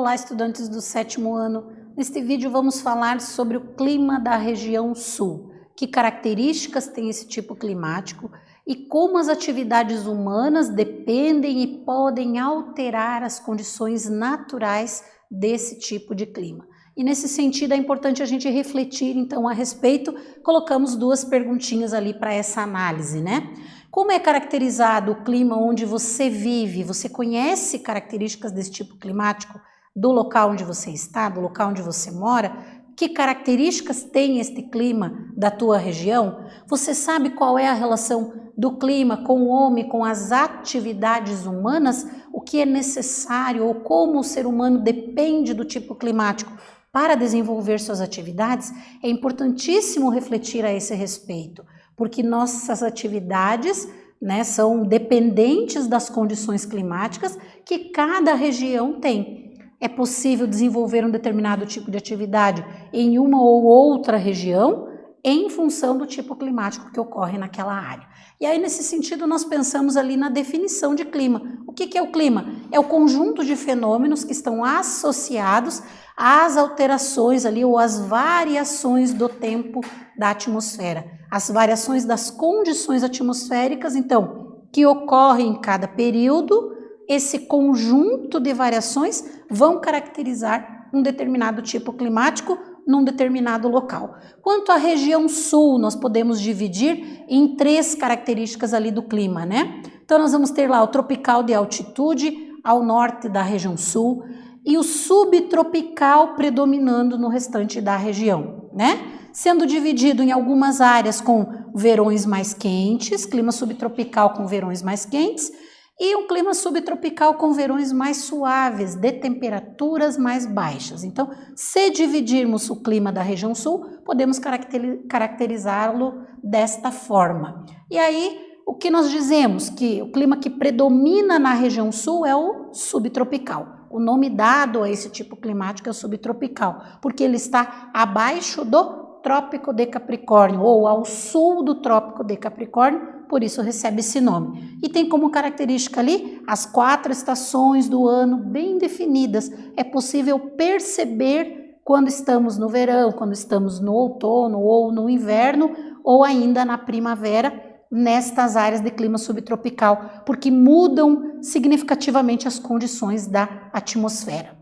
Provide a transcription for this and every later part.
Olá, estudantes do 7º ano. Neste vídeo vamos falar sobre o clima da região sul, que características tem esse tipo climático e como as atividades humanas dependem e podem alterar as condições naturais desse tipo de clima. E nesse sentido é importante a gente refletir então a respeito. Colocamos duas perguntinhas ali para essa análise, né? Como é caracterizado o clima onde você vive? Você conhece características desse tipo climático do local onde você está, do local onde você mora? Que características tem este clima da tua região? Você sabe qual é a relação do clima com o homem, com as atividades humanas? O que é necessário ou como o ser humano depende do tipo climático para desenvolver suas atividades? É importantíssimo refletir a esse respeito, porque nossas atividades, né, são dependentes das condições climáticas que cada região tem. É possível desenvolver um determinado tipo de atividade em uma ou outra região em função do tipo climático que ocorre naquela área. E aí, nesse sentido, nós pensamos ali na definição de clima. O que é o clima? É o conjunto de fenômenos que estão associados às alterações ali ou às variações do tempo da atmosfera. As variações das condições atmosféricas, então, que ocorrem em cada período. Esse conjunto de variações vão caracterizar um determinado tipo climático num determinado local. Quanto à região sul, nós podemos dividir em 3 características ali do clima, né? Então, nós vamos ter lá o tropical de altitude ao norte da região sul e o subtropical predominando no restante da região, né? Sendo dividido em algumas áreas com verões mais quentes, clima subtropical com verões mais quentes, e um clima subtropical com verões mais suaves, de temperaturas mais baixas. Então, se dividirmos o clima da região sul, podemos caracterizá-lo desta forma. E aí, o que nós dizemos? Que o clima que predomina na região sul é o subtropical. O nome dado a esse tipo climático é o subtropical, porque ele está abaixo do Trópico de Capricórnio, ou ao sul do Trópico de Capricórnio, por isso recebe esse nome. E tem como característica ali as 4 estações do ano bem definidas. É possível perceber quando estamos no verão, quando estamos no outono ou no inverno, ou ainda na primavera, nestas áreas de clima subtropical, porque mudam significativamente as condições da atmosfera.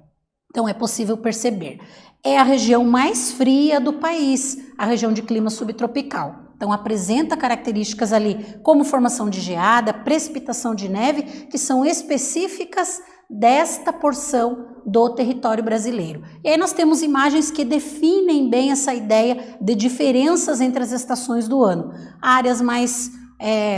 Então é possível perceber. É a região mais fria do país, a região de clima subtropical. Então apresenta características ali como formação de geada, precipitação de neve, que são específicas desta porção do território brasileiro. E aí nós temos imagens que definem bem essa ideia de diferenças entre as estações do ano. Áreas mais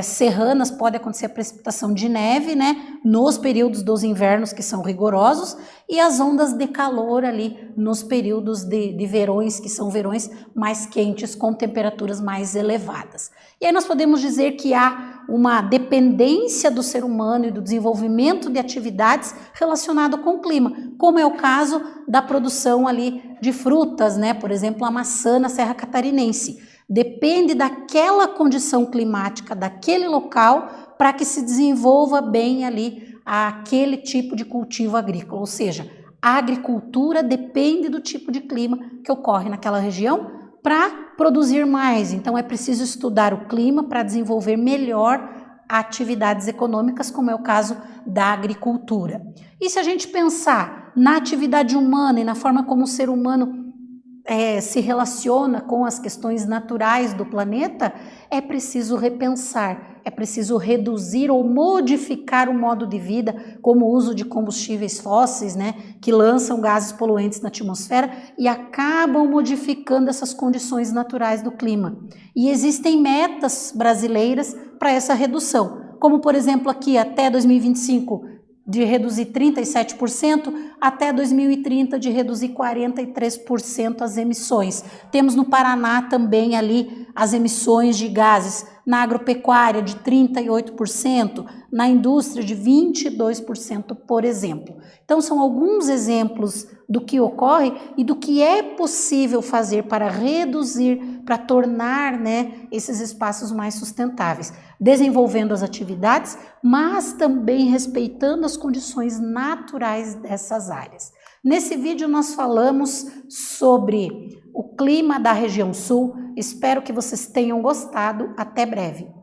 serranas pode acontecer a precipitação de neve, né, nos períodos dos invernos que são rigorosos, e as ondas de calor ali nos períodos de verões, que são verões mais quentes, com temperaturas mais elevadas. E aí nós podemos dizer que há uma dependência do ser humano e do desenvolvimento de atividades relacionado com o clima, como é o caso da produção ali de frutas, né, por exemplo, a maçã na Serra Catarinense. Depende daquela condição climática daquele local para que se desenvolva bem ali aquele tipo de cultivo agrícola, ou seja, a agricultura depende do tipo de clima que ocorre naquela região para produzir mais. Então é preciso estudar o clima para desenvolver melhor atividades econômicas, como é o caso da agricultura. E se a gente pensar na atividade humana e na forma como o ser humano se relaciona com as questões naturais do planeta, é preciso repensar, é preciso reduzir ou modificar o modo de vida, como o uso de combustíveis fósseis, né, que lançam gases poluentes na atmosfera e acabam modificando essas condições naturais do clima. E existem metas brasileiras para essa redução, como por exemplo aqui até 2025, de reduzir 37%, até 2030 de reduzir 43% as emissões. Temos no Paraná também ali as emissões de gases, na agropecuária de 38%, na indústria de 22%, por exemplo. Então são alguns exemplos do que ocorre e do que é possível fazer para reduzir, para tornar, né, esses espaços mais sustentáveis, desenvolvendo as atividades, mas também respeitando as condições naturais dessas áreas. Nesse vídeo nós falamos sobre o clima da região sul. Espero que vocês tenham gostado. Até breve.